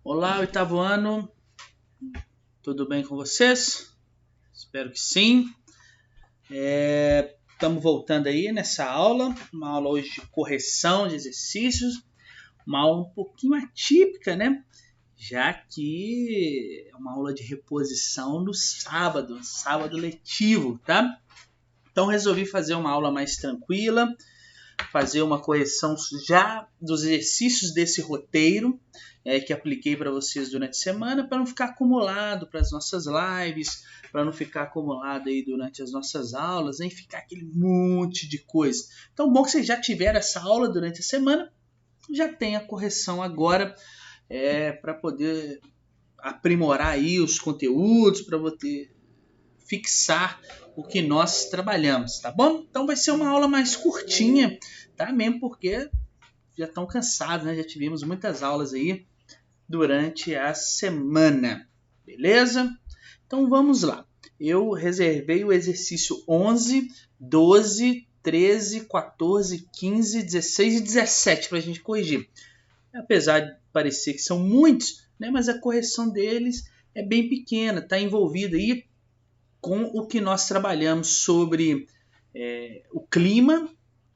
Olá, oitavo ano, tudo bem com vocês? Espero que sim. Estamos voltando aí nessa aula, uma aula hoje de correção de exercícios, uma aula um pouquinho atípica, né? Já que é uma aula de reposição no sábado letivo, tá? Então resolvi fazer uma aula mais tranquila, fazer uma correção já dos exercícios desse roteiro que apliquei para vocês durante a semana, para não ficar acumulado para as nossas lives, para não ficar acumulado aí durante as nossas aulas, nem ficar aquele monte de coisa. Então, bom que vocês já tiveram essa aula durante a semana, já tem a correção agora para poder aprimorar aí os conteúdos, para poder fixar o que nós trabalhamos, tá bom? Então vai ser uma aula mais curtinha, tá? Mesmo porque já estão cansados, né? Já tivemos muitas aulas aí durante a semana, beleza? Então vamos lá. Eu reservei o exercício 11, 12, 13, 14, 15, 16 e 17 para a gente corrigir. Apesar de parecer que são muitos, né? Mas a correção deles é bem pequena, está envolvida aí com o que nós trabalhamos sobre o clima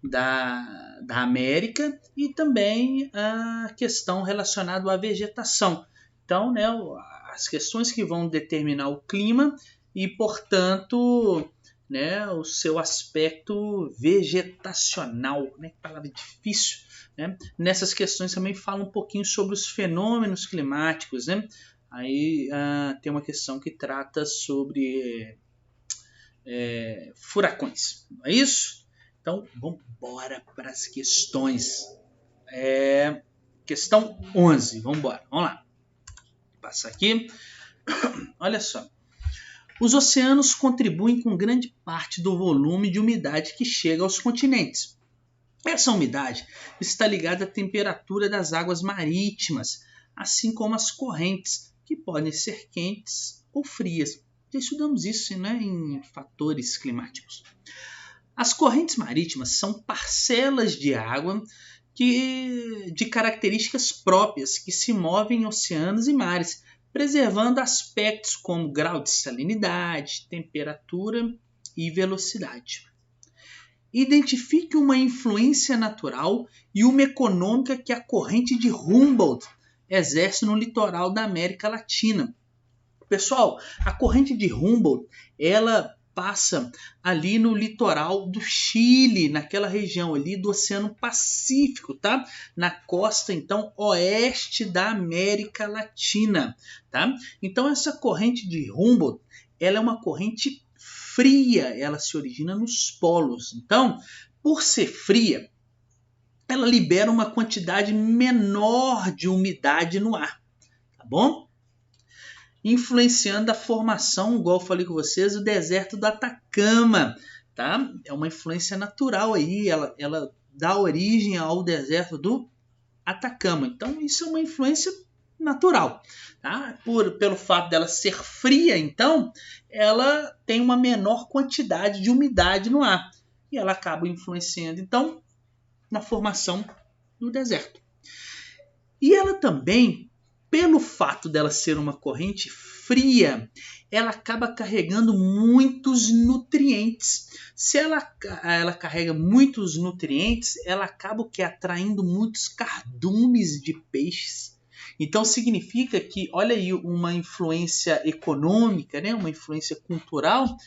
da América e também a questão relacionada à vegetação. Então, né, as questões que vão determinar o clima e, portanto, né, o seu aspecto vegetacional, né, que palavra difícil, né? Nessas questões também fala um pouquinho sobre os fenômenos climáticos, né? Aí tem uma questão que trata sobre furacões, não é isso? Então, vamos embora para as questões. Questão 11, vamos embora, vamos lá. Passa aqui. Olha só. Os oceanos contribuem com grande parte do volume de umidade que chega aos continentes. Essa umidade está ligada à temperatura das águas marítimas, assim como as correntes, que podem ser quentes ou frias. Já estudamos isso, né, em fatores climáticos. As correntes marítimas são parcelas de água de características próprias que se movem em oceanos e mares, preservando aspectos como grau de salinidade, temperatura e velocidade. Identifique uma influência natural e uma econômica que a corrente de Humboldt exerce no litoral da América Latina. Pessoal, a corrente de Humboldt, ela passa ali no litoral do Chile, naquela região ali do Oceano Pacífico, tá? Na costa, então, oeste da América Latina, tá? Então, essa corrente de Humboldt, ela é uma corrente fria, ela se origina nos polos. Então, por ser fria, ela libera uma quantidade menor de umidade no ar, tá bom? Influenciando a formação, igual eu falei com vocês, do deserto do Atacama, tá? É uma influência natural aí, ela dá origem ao deserto do Atacama. Então, isso é uma influência natural, tá? Pelo fato dela ser fria, então, ela tem uma menor quantidade de umidade no ar e ela acaba influenciando, então, na formação do deserto. E ela também, pelo fato dela ser uma corrente fria, ela acaba carregando muitos nutrientes. Se ela carrega muitos nutrientes, ela acaba atraindo muitos cardumes de peixes. Então significa que, olha aí, uma influência econômica, né, uma influência cultural,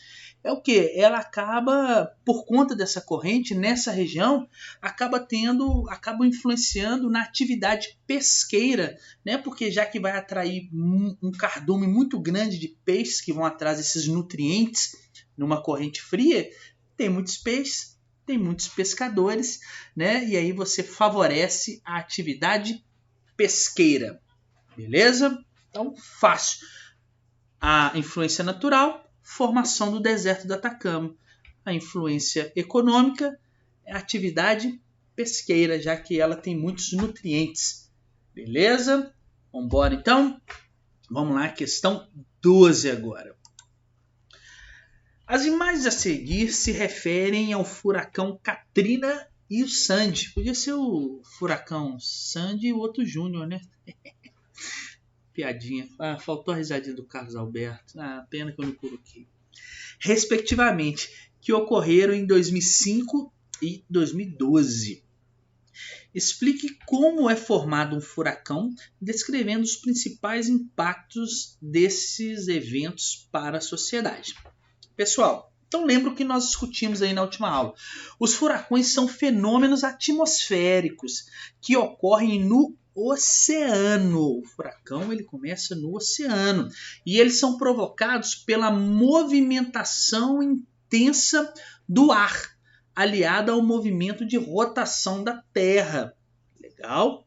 é o que? Ela acaba, por conta dessa corrente, nessa região, acaba influenciando na atividade pesqueira, né? Porque já que vai atrair um cardume muito grande de peixes que vão atrás desses nutrientes numa corrente fria, tem muitos peixes, tem muitos pescadores, né? E aí você favorece a atividade pesqueira, beleza? Então, fácil. A influência natural, formação do deserto do Atacama. A influência econômica é a atividade pesqueira, já que ela tem muitos nutrientes. Beleza? Vamos embora então? Vamos lá, questão 12 agora. As imagens a seguir se referem ao furacão Katrina e o Sandy. Podia ser o furacão Sandy e o outro Júnior, né? Piadinha. Faltou a risadinha do Carlos Alberto. Pena que eu não coloquei. Respectivamente, que ocorreram em 2005 e 2012. Explique como é formado um furacão, descrevendo os principais impactos desses eventos para a sociedade. Pessoal, então lembra o que nós discutimos aí na última aula. Os furacões são fenômenos atmosféricos que ocorrem no oceano. O furacão ele começa no oceano e eles são provocados pela movimentação intensa do ar, aliada ao movimento de rotação da Terra. Legal?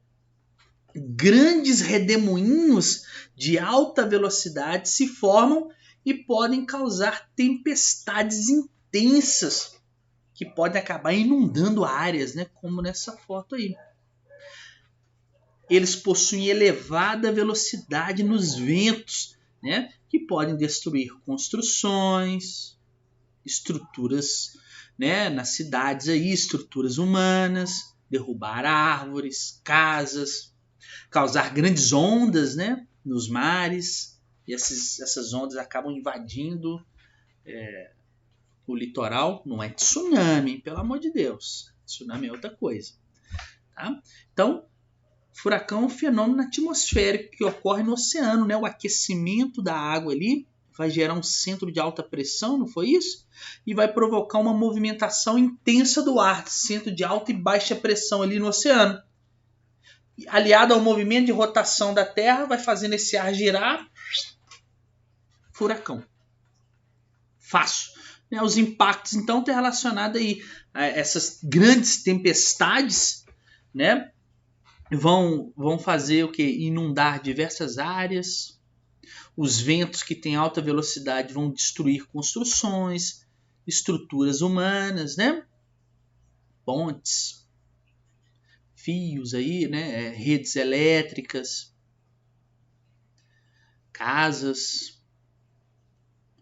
Grandes redemoinhos de alta velocidade se formam e podem causar tempestades intensas que podem acabar inundando áreas, né? Como nessa foto aí. Eles possuem elevada velocidade nos ventos, né? Que podem destruir construções, estruturas, né, nas cidades aí, estruturas humanas, derrubar árvores, casas, causar grandes ondas, né, nos mares, e essas ondas acabam invadindo o litoral. Não é tsunami, pelo amor de Deus, tsunami é outra coisa, tá? Então, furacão é um fenômeno atmosférico que ocorre no oceano, né, o aquecimento da água ali vai gerar um centro de alta pressão, não foi isso? E vai provocar uma movimentação intensa do ar, centro de alta e baixa pressão ali no oceano. Aliado ao movimento de rotação da Terra, vai fazendo esse ar girar. Furacão. Fácil. Os impactos, então, estão relacionados aí a essas grandes tempestades, né? Vão fazer o quê? Inundar diversas áreas. Os ventos que têm alta velocidade vão destruir construções, estruturas humanas, né? Pontes, fios aí, né? Redes elétricas, casas,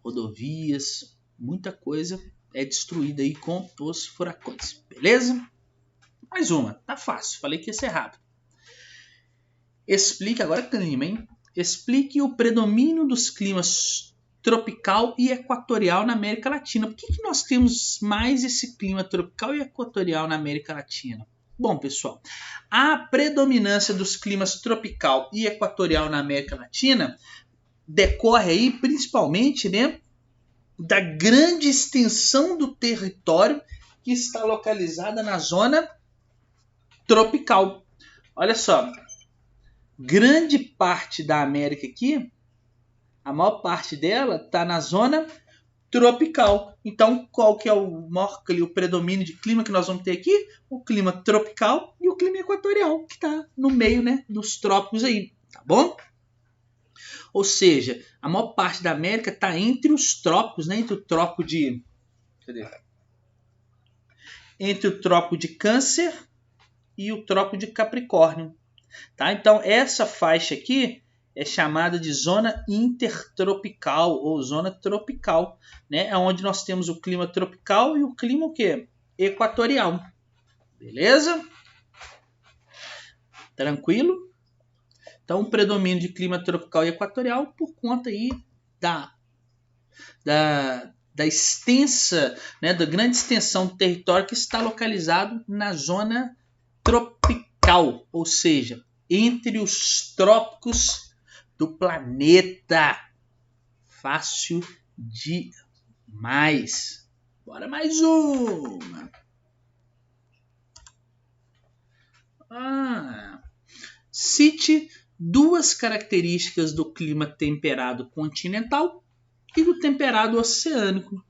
rodovias, muita coisa é destruída aí com os furacões, beleza? Mais uma, tá fácil, falei que ia ser rápido. Explique agora clima, hein? Explique o predomínio dos climas tropical e equatorial na América Latina. Por que nós temos mais esse clima tropical e equatorial na América Latina? Bom, pessoal, a predominância dos climas tropical e equatorial na América Latina decorre aí principalmente, né, da grande extensão do território que está localizada na zona tropical. Olha só. Grande parte da América aqui, a maior parte dela está na zona tropical. Então, qual que é o predomínio de clima que nós vamos ter aqui? O clima tropical e o clima equatorial, que está no meio, né, dos trópicos aí, tá bom? Ou seja, a maior parte da América está entre os trópicos, né, entre o trópico de... Entre o trópico de Câncer e o trópico de Capricórnio. Tá? Então, essa faixa aqui é chamada de zona intertropical ou zona tropical, né? É onde nós temos o clima tropical e o clima o quê? Equatorial. Beleza? Tranquilo? Então, o predomínio de clima tropical e equatorial por conta aí da extensa, né, da grande extensão do território que está localizado na zona tropical, ou seja, entre os trópicos do planeta. Fácil demais. Bora mais uma. Cite duas características do clima temperado continental e do temperado oceânico.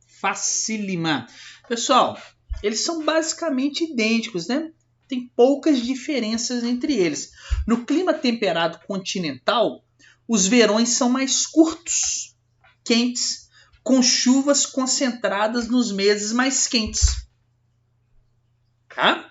Facílima. Pessoal, eles são basicamente idênticos, né? Tem poucas diferenças entre eles. No clima temperado continental, os verões são mais curtos, quentes, com chuvas concentradas nos meses mais quentes. Tá?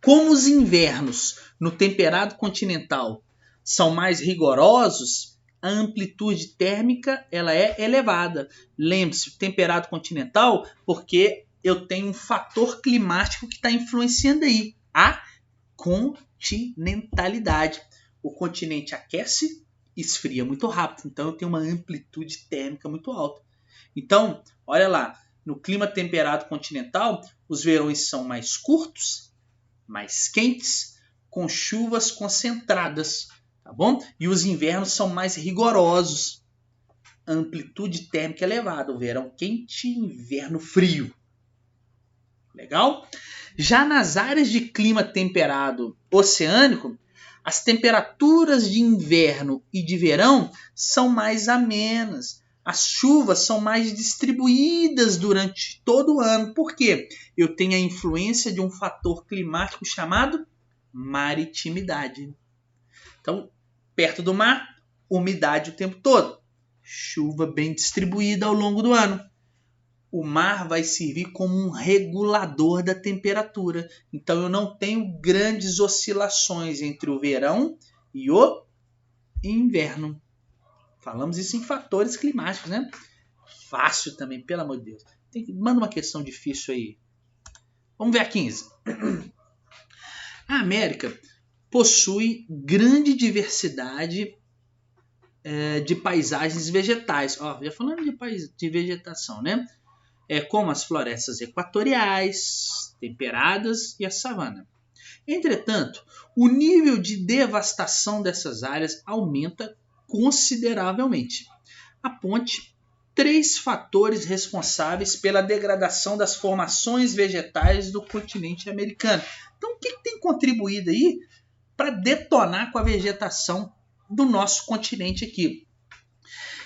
Como os invernos no temperado continental são mais rigorosos, a amplitude térmica ela é elevada. Lembre-se, temperado continental, porque eu tenho um fator climático que está influenciando aí, a continentalidade. o continente aquece e esfria muito rápido. Então eu tenho uma amplitude térmica muito alta. Então, olha lá, no clima temperado continental, os verões são mais curtos, mais quentes, com chuvas concentradas, tá bom? E os invernos são mais rigorosos. Amplitude térmica elevada, o verão quente e inverno frio. Legal? Já nas áreas de clima temperado oceânico, as temperaturas de inverno e de verão são mais amenas. As chuvas são mais distribuídas durante todo o ano. Por quê? Eu tenho a influência de um fator climático chamado maritimidade. Então, perto do mar, umidade o tempo todo. Chuva bem distribuída ao longo do ano. O mar vai servir como um regulador da temperatura. Então eu não tenho grandes oscilações entre o verão e o inverno. Falamos isso em fatores climáticos, né? Fácil também, pelo amor de Deus. Manda uma questão difícil aí. Vamos ver a 15. A América possui grande diversidade de paisagens vegetais. Já falando de vegetação, né? Como as florestas equatoriais, temperadas e a savana. Entretanto, o nível de devastação dessas áreas aumenta consideravelmente. Aponte 3 fatores responsáveis pela degradação das formações vegetais do continente americano. Então, o que tem contribuído aí para detonar com a vegetação do nosso continente aqui?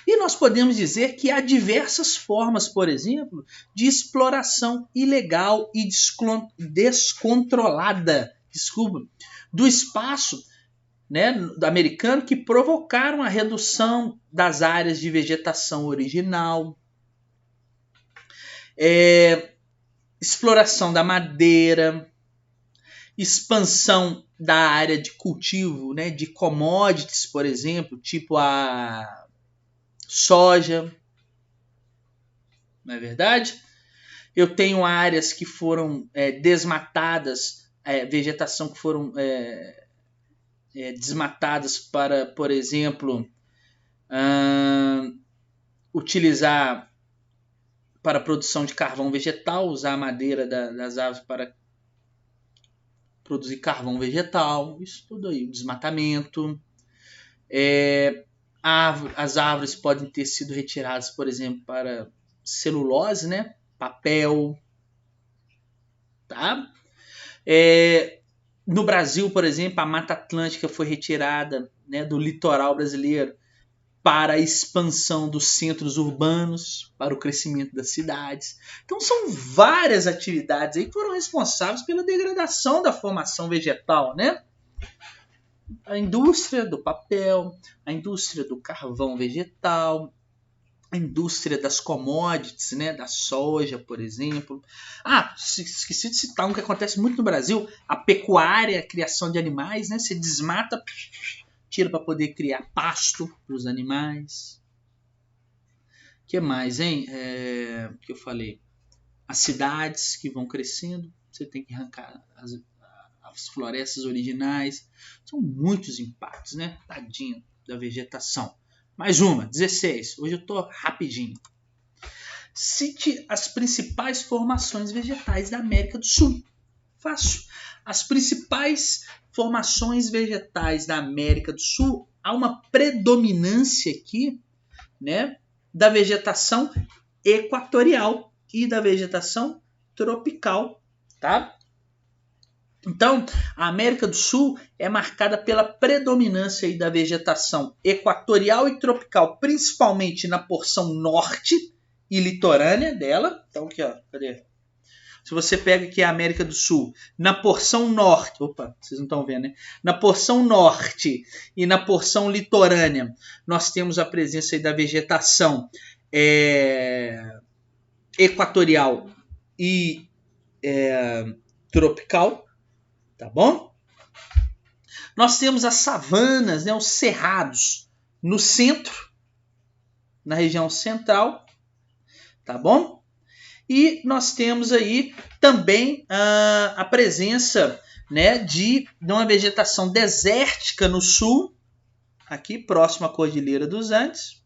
E nós podemos dizer que há diversas formas, por exemplo, de exploração ilegal e descontrolada, do espaço, né, americano, que provocaram a redução das áreas de vegetação original, exploração da madeira, expansão da área de cultivo, né, de commodities, por exemplo, tipo a soja, não é verdade? Eu tenho áreas que foram desmatadas, vegetação que foram desmatadas para, por exemplo, utilizar para a produção de carvão vegetal, usar a madeira das árvores para produzir carvão vegetal, isso tudo aí, o desmatamento. As árvores podem ter sido retiradas, por exemplo, para celulose, né? Papel. Tá? No Brasil, por exemplo, a Mata Atlântica foi retirada, né, do litoral brasileiro para a expansão dos centros urbanos, para o crescimento das cidades. Então são várias atividades aí que foram responsáveis pela degradação da formação vegetal, né? A indústria do papel, a indústria do carvão vegetal, a indústria das commodities, né, da soja, por exemplo. Esqueci de citar um que acontece muito no Brasil, a pecuária, a criação de animais, né? Você desmata, tira para poder criar pasto para os animais. O que mais, hein? Que eu falei? As cidades que vão crescendo, você tem que arrancar as florestas originais. São muitos impactos, né? Tadinho da vegetação. Mais uma, 16. Hoje eu estou rapidinho. Cite as principais formações vegetais da América do Sul. Fácil. As principais formações vegetais da América do Sul, há uma predominância aqui, né, da vegetação equatorial e da vegetação tropical, tá? Então, a América do Sul é marcada pela predominância aí da vegetação equatorial e tropical, principalmente na porção norte e litorânea dela. Então, aqui, ó, cadê? Se você pega aqui a América do Sul, na porção norte, vocês não estão vendo, né? Na porção norte e na porção litorânea, nós temos a presença aí da vegetação equatorial e tropical. Tá bom? Nós temos as savanas, né, os cerrados no centro, na região central, tá bom? E nós temos aí também a presença né, de uma vegetação desértica no sul, aqui próximo à Cordilheira dos Andes,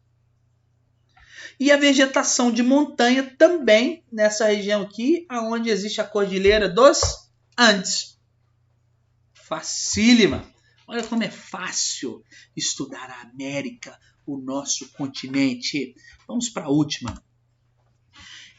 e a vegetação de montanha também nessa região aqui, onde existe a Cordilheira dos Andes. Facílima! Olha como é fácil estudar a América, o nosso continente. Vamos para a última.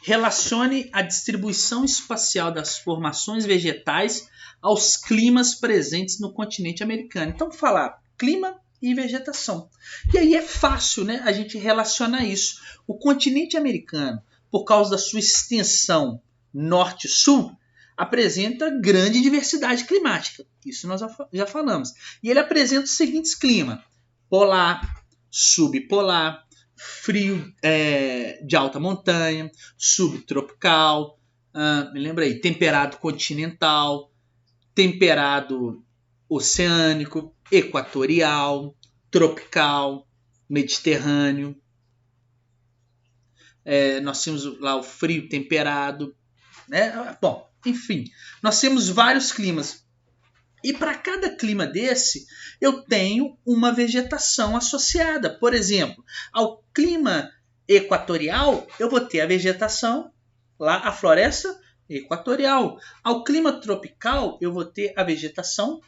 Relacione a distribuição espacial das formações vegetais aos climas presentes no continente americano. Então, falar clima e vegetação. E aí é fácil, né, a gente relacionar isso. O continente americano, por causa da sua extensão norte-sul, apresenta grande diversidade climática. Isso nós já falamos. E ele apresenta os seguintes climas: polar, subpolar, frio de alta montanha, subtropical, me lembra aí, temperado continental, temperado oceânico, equatorial, tropical, mediterrâneo. Nós temos lá o frio temperado, né? Bom, enfim, nós temos vários climas. E para cada clima desse, eu tenho uma vegetação associada. Por exemplo, ao clima equatorial, eu vou ter a vegetação, lá a floresta equatorial. Ao clima tropical, eu vou ter a vegetação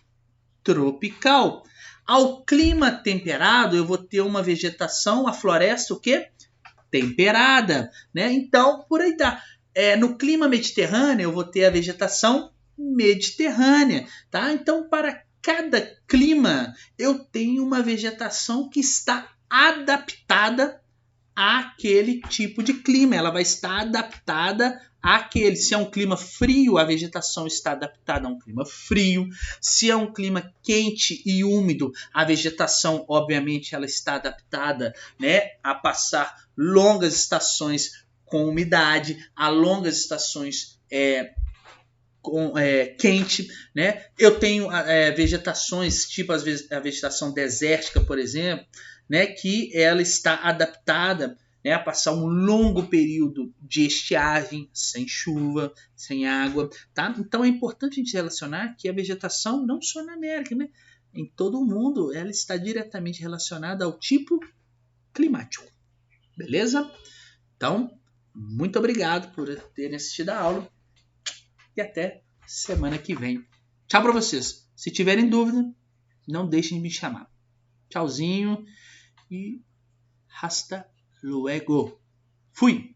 tropical. Ao clima temperado, eu vou ter uma vegetação, a floresta, o quê? Temperada, né? Então, por aí tá. No clima mediterrâneo, eu vou ter a vegetação mediterrânea, tá? Então, para cada clima, eu tenho uma vegetação que está adaptada àquele tipo de clima. Ela vai estar adaptada àquele. Se é um clima frio, a vegetação está adaptada a um clima frio. Se é um clima quente e úmido, a vegetação, obviamente, ela está adaptada, né, a passar longas estações com umidade, a longas estações quente, né? Eu tenho vegetações, tipo a vegetação desértica, por exemplo, né, que ela está adaptada, né, a passar um longo período de estiagem, sem chuva, sem água, tá? Então é importante a gente relacionar que a vegetação, não só na América, né, em todo o mundo, ela está diretamente relacionada ao tipo climático. Beleza? Então, muito obrigado por terem assistido a aula e até semana que vem. Tchau para vocês. Se tiverem dúvida, não deixem de me chamar. Tchauzinho e hasta luego. Fui!